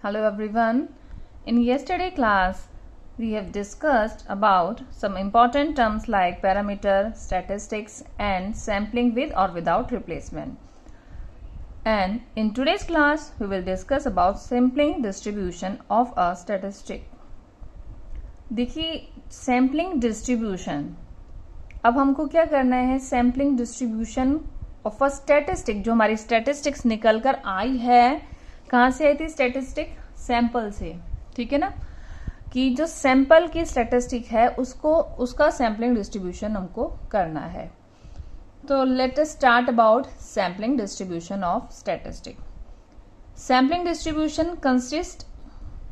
Hello everyone. In yesterday class, we have discussed about some important terms like parameter, statistics and sampling with or without replacement. And in today's class, we will discuss about sampling distribution of a statistic. देखिए sampling distribution, अब हमको क्या करना है, sampling distribution of a statistic, जो हमारी statistics निकल कर आई है, कहाँ से आई थी स्टैटिस्टिक, सैंपल से, ठीक है ना, कि जो सैंपल की स्टैटिस्टिक है उसका सैम्पलिंग डिस्ट्रीब्यूशन हमको करना है. तो let us start about sampling distribution of statistic. Sampling distribution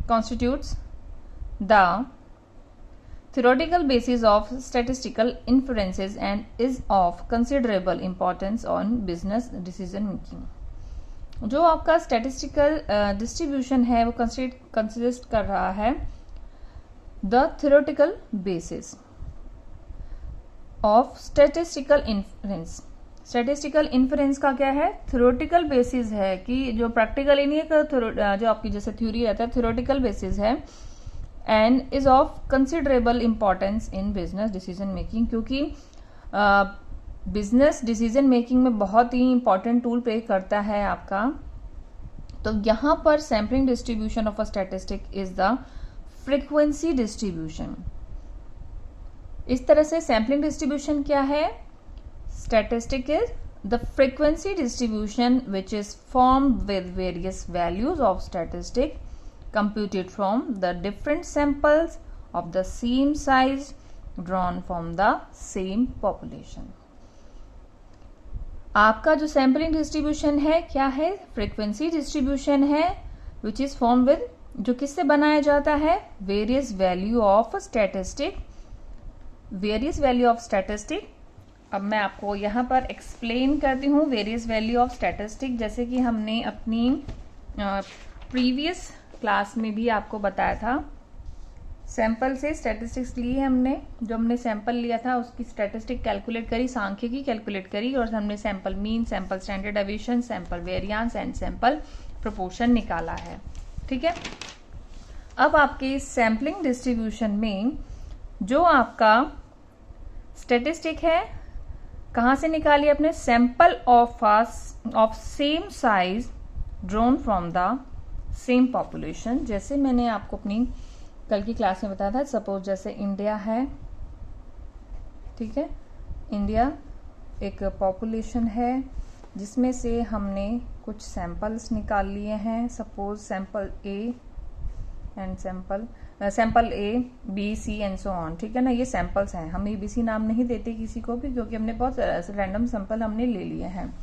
constitutes the theoretical basis of statistical inferences and is of considerable importance on business decision making. जो आपका स्टैटिस्टिकल डिस्ट्रीब्यूशन है वो कंसिस्ट कर रहा है the theoretical basis of statistical inference. Statistical inference का क्या है, थ्योरेटिकल बेसिस है, कि जो प्रैक्टिकल नहीं है, जो आपकी जैसे थ्योरी रहता है थ्योरेटिकल बेसिस है, and is of considerable importance in business decision making, क्योंकि बिजनेस डिसीजन मेकिंग में बहुत ही इंपॉर्टेंट टूल प्ले करता है आपका. तो यहां पर sampling distribution of a statistic is the frequency distribution. इस तरह से सैम्पलिंग डिस्ट्रीब्यूशन क्या है, statistic is the frequency distribution which is formed with various values of statistic computed from the different samples of the same size drawn from the same population. आपका जो sampling distribution है क्या है, frequency distribution है, which is form with, जो किससे बनाया जाता है, various value of statistic. Various value of statistic, अब मैं आपको यहां पर एक्सप्लेन करती हूँ वेरियस वैल्यू ऑफ स्टैटिस्टिक. जैसे कि हमने अपनी प्रीवियस क्लास में भी आपको बताया था, सैंपल से स्टैटिस्टिक्स लिए हमने, जो हमने सैंपल लिया था उसकी स्टैटिस्टिक कैलकुलेट करी, सांख्यिकी कैलकुलेट करी, और हमने sample mean, sample standard deviation, sample variance and sample proportion निकाला है. ठीक है, अब आपके सैम्पलिंग डिस्ट्रीब्यूशन में जो आपका स्टैटिस्टिक है कहाँ से निकाली अपने, sample of same size drawn from the same population. जैसे मैंने आपको अपनी कल की क्लास में बताया था, सपोज जैसे इंडिया है, ठीक है, इंडिया एक पॉपुलेशन है जिसमें से हमने कुछ सैंपल्स निकाल लिए हैं. Suppose sample A and sample A B C and so on, ठीक है ना, ये सैंपल्स हैं. हम ABC नाम नहीं देते किसी को भी, क्योंकि हमने बहुत रैंडम सैंपल हमने ले लिए हैं.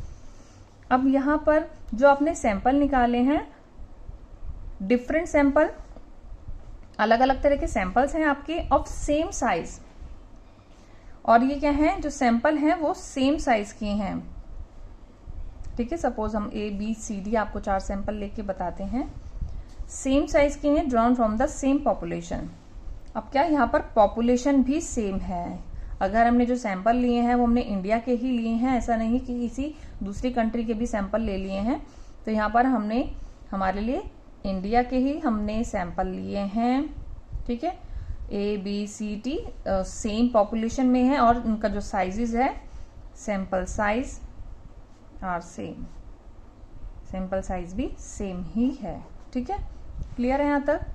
अब यहाँ पर जो आपने सैंपल निकाले हैं, डिफरेंट सैंपल, अलग अलग तरह के सैंपल्स हैं आपके ऑफ सेम साइज, और ये क्या है, जो सैंपल हैं वो सेम साइज के हैं. ठीक है, सपोज हम ABCD आपको 4 सैंपल लेके बताते हैं, सेम साइज के हैं, drawn from the same population. अब क्या यहाँ पर पॉपुलेशन भी सेम है. अगर हमने जो सैंपल लिए हैं वो हमने इंडिया के ही लिए हैं, ऐसा नहीं कि किसी दूसरी कंट्री के भी सैंपल ले लिए हैं. तो यहाँ पर हमने हमारे लिए इंडिया के ही हमने सैंपल लिए हैं. ठीक है, ABCD सेम पॉपुलेशन में है, और उनका जो साइजेस है, sample size are same, sample size भी सेम ही है. ठीक है, क्लियर है यहाँ तक.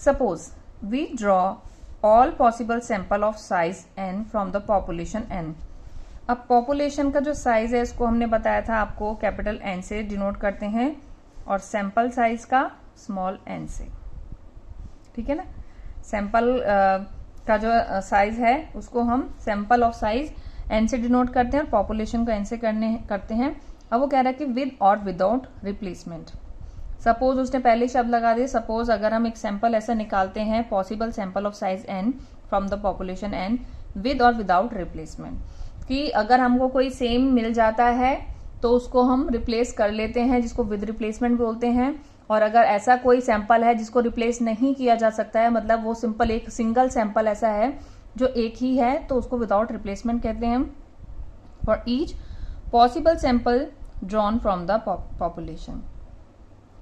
Suppose we draw all possible sample of size n from the population n. अब पॉपुलेशन का जो साइज है इसको हमने बताया था आपको कैपिटल N से डिनोट करते हैं, और सैंपल साइज का स्मॉल n से. ठीक है ना, सैंपल का जो साइज है उसको हम सैंपल ऑफ साइज n से डिनोट करते हैं, और पॉपुलेशन को n से करते हैं. अब वो कह रहा है कि विद और विदाउट रिप्लेसमेंट. सपोज उसने पहले शब्द लगा दिए. सपोज अगर हम एक सैंपल ऐसा निकालते हैं, possible sample of size n from the population n with और विदाउट रिप्लेसमेंट, कि अगर हमको कोई सेम मिल जाता है तो उसको हम रिप्लेस कर लेते हैं, जिसको विद रिप्लेसमेंट बोलते हैं. और अगर ऐसा कोई सैंपल है जिसको रिप्लेस नहीं किया जा सकता है, मतलब वो सिंपल एक सिंगल सैंपल ऐसा है जो एक ही है, तो उसको विदाउट रिप्लेसमेंट कहते हैं. For each possible sample drawn from the population.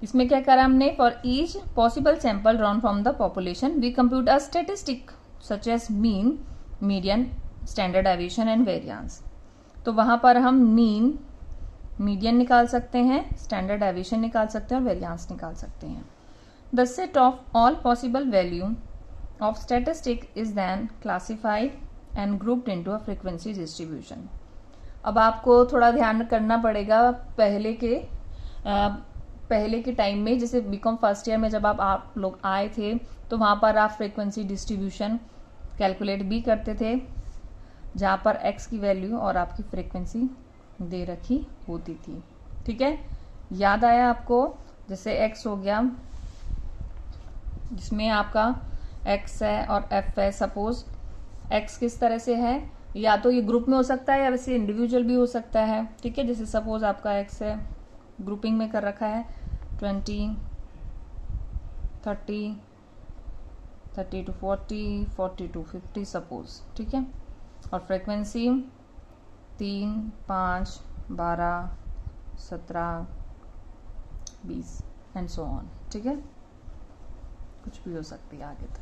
इसमें क्या करा हमने, for each possible sample drawn from the population we compute a statistic such as mean, median, standard deviation and variance. तो वहां पर हम मीन, मीडियन निकाल सकते हैं, स्टैंडर्ड डेविएशन निकाल सकते हैं और वेरिएंस निकाल सकते हैं। The set of all possible value of statistic is then classified and grouped into a frequency distribution. अब आपको थोड़ा ध्यान करना पड़ेगा, पहले के टाइम में, जैसे बीकॉम फर्स्ट ईयर में जब आप लोग आए थे तो वहां पर आप फ्रीक्वेंसी डिस्ट्रीब्यूशन कैलकुलेट भी करते थे, जहां पर एक्स की वैल्यू और आपकी फ्रीक्वेंसी दे रखी होती थी। ठीक है, याद आया आपको? जैसे एक्स हो गया, जिसमें आपका एक्स है और एफ है। सपोज एक्स किस तरह से है, या तो ये ग्रुप में हो सकता है या वैसे इंडिविजुअल भी हो सकता है। ठीक है, जैसे सपोज आपका एक्स है, ग्रुपिंग में कर रखा है 20, 30, 30 to 40, 40 to 50 सपोज। ठीक है, और फ्रीक्वेंसी 3, 5, 12, 17, 20 एंड सो ऑन। ठीक है, कुछ भी हो सकती है आगे तक।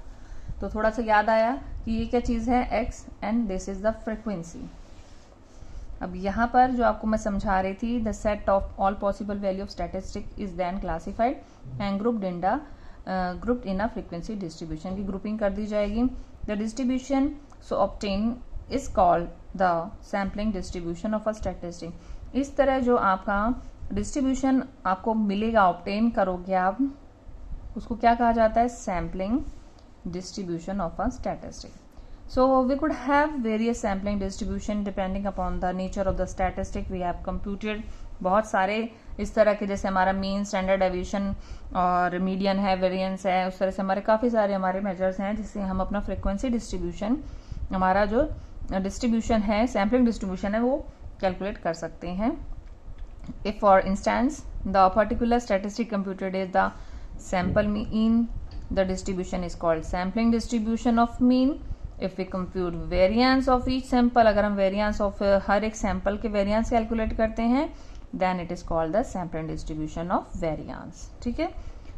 तो थोड़ा सा याद आया कि ये क्या चीज है, X, and this is the frequency. अब यहाँ पर जो आपको मैं समझा रही थी, the set of all possible value of statistic is then classified and grouped in a frequency distribution की ग्रुपिंग कर दी जाएगी। The distribution so obtain is called the sampling distribution of a statistic. इस तरह जो आपका डिस्ट्रीब्यूशन आपको मिलेगा, ऑब्टेन करोगे आप, उसको क्या कहा जाता है, sampling distribution of a statistic. So we could have various sampling distribution depending upon the nature of the statistic we have computed. बहुत सारे इस तरह के, जैसे हमारा मीन, स्टैंडर्ड डेविएशन और मीडियन है, वेरिएंस है, उस तरह से हमारे काफी सारे हमारे मेजर्स हैं जिससे हम अपना फ्रीक्वेंसी डिस्ट्रीब्यूशन, हमारा जो डिस्ट्रीब्यूशन है, सैम्पलिंग डिस्ट्रीब्यूशन है, वो कैलकुलेट कर सकते हैं। If for instance the particular statistic computed is the sample mean, the distribution is called sampling distribution of mean. If we compute variance of each sample, अगर हम variance of हर एक sample के variance calculate करते हैं, then it is called the sampling distribution of variance. ठीक है,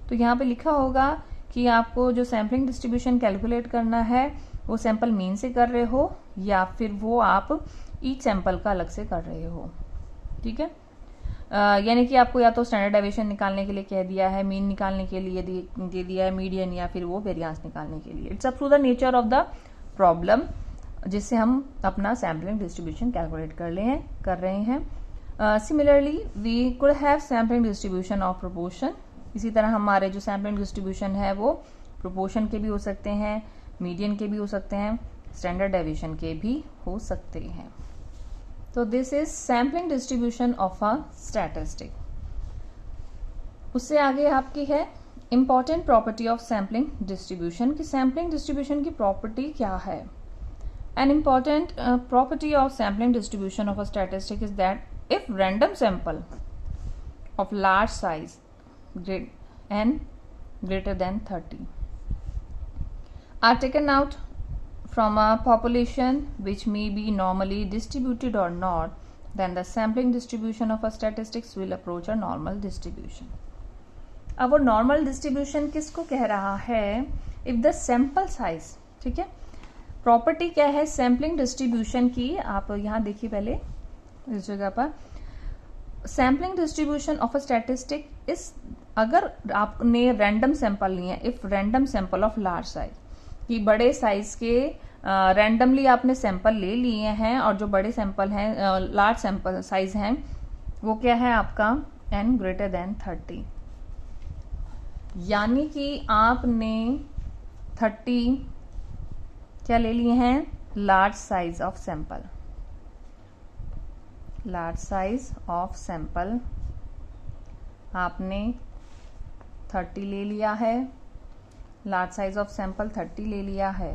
तो यहाँ पे लिखा होगा कि आपको जो sampling distribution calculate करना है वो sample mean से कर रहे हो या फिर वो आप each sample का अलग से कर रहे हो। ठीक है, यानी कि आपको या तो स्टैंडर्ड डेविएशन निकालने के लिए कह दिया है, मीन निकालने के लिए दे दिया है, मीडियन, या फिर वो वेरिएंस निकालने के लिए। It's up to the nature of the problem जिससे हम अपना सैम्पलिंग डिस्ट्रीब्यूशन कैलकुलेट कर रहे हैं। Similarly we could have sampling distribution of proportion. इसी तरह हमारे जो सैम्पलिंग डिस्ट्रीब्यूशन है वो प्रोपोर्शन के भी हो सकते हैं, मीडियन के भी हो सकते हैं, स्टैंडर्ड डेविएशन के भी हो सकते हैं। तो this is sampling distribution of a statistic. उससे आगे आपकी है important property of sampling distribution की सैम्पलिंग डिस्ट्रीब्यूशन की प्रॉपर्टी क्या है। An important property of sampling distribution of a statistic is that if random sample of large size and greater than 30 are taken out from a population which may be normally distributed or not, then the sampling distribution of a statistics will approach a normal distribution. अब वो normal distribution किसको कह रहा है, if the sample size. ठीक है, property क्या है सैम्पलिंग डिस्ट्रीब्यूशन की, आप यहां देखिए पहले इस जगह पर, sampling distribution of a statistic इस, अगर आपने रैंडम सैंपल लिए, if random sample of large size, कि बड़े साइज के रैंडमली आपने सैंपल ले लिए हैं और जो बड़े सैंपल हैं, लार्ज सैंपल साइज हैं, वो क्या है आपका n greater than 30, यानी कि आपने 30 क्या ले लिए हैं, large size of sample, large size of sample आपने 30 ले लिया है, लार्ज साइज ऑफ सैंपल 30 ले लिया है,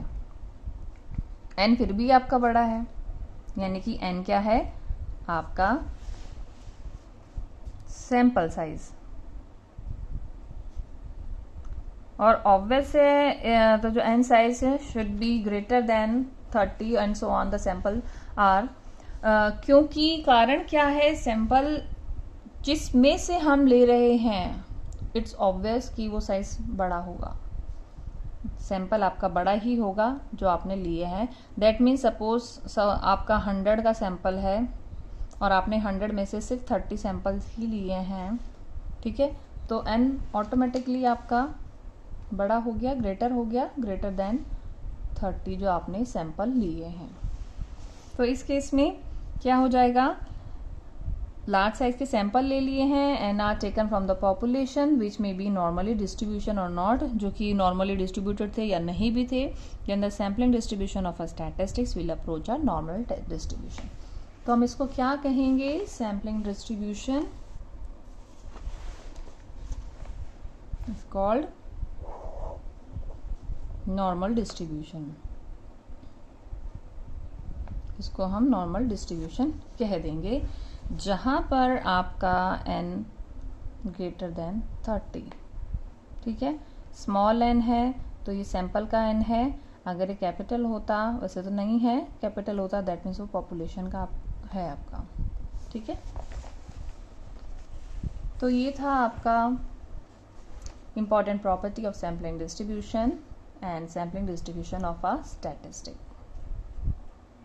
n फिर भी आपका बड़ा है, यानी कि n क्या है आपका सैंपल साइज, और ऑब्वियस है तो जो n साइज है should be greater than 30 and so on the sample are, क्योंकि कारण क्या है, सैंपल जिसमें से हम ले रहे हैं इट्स ऑब्वियस कि वो साइज बड़ा होगा, सैंपल आपका बड़ा ही होगा जो आपने लिए हैं। दैट मीन्स सपोज आपका 100 का सैंपल है और आपने 100 में से सिर्फ 30 सैंपल ही लिए हैं, ठीक है, तो n ऑटोमेटिकली आपका बड़ा हो गया, ग्रेटर देन 30 जो आपने सैंपल लिए हैं। तो इस केस में क्या हो जाएगा, लार्ज साइज के सैंपल ले लिए हैं and are taken from the population which may be normally distribution और नॉट, जो कि नॉर्मली डिस्ट्रीब्यूटेड थे या नहीं भी थे, then the sampling distribution of a statistics will approach a normal distribution. तो हम इसको क्या कहेंगे, sampling distribution is called normal distribution, इसको हम नॉर्मल डिस्ट्रीब्यूशन कह देंगे जहां पर आपका n ग्रेटर देन 30, ठीक है। स्मॉल n है तो ये सैंपल का n है, अगर ये कैपिटल होता, वैसे तो नहीं है, कैपिटल होता दैट मीन्स वो पॉपुलेशन का है आपका, ठीक है। तो ये था आपका important property of sampling distribution and sampling distribution of a statistic.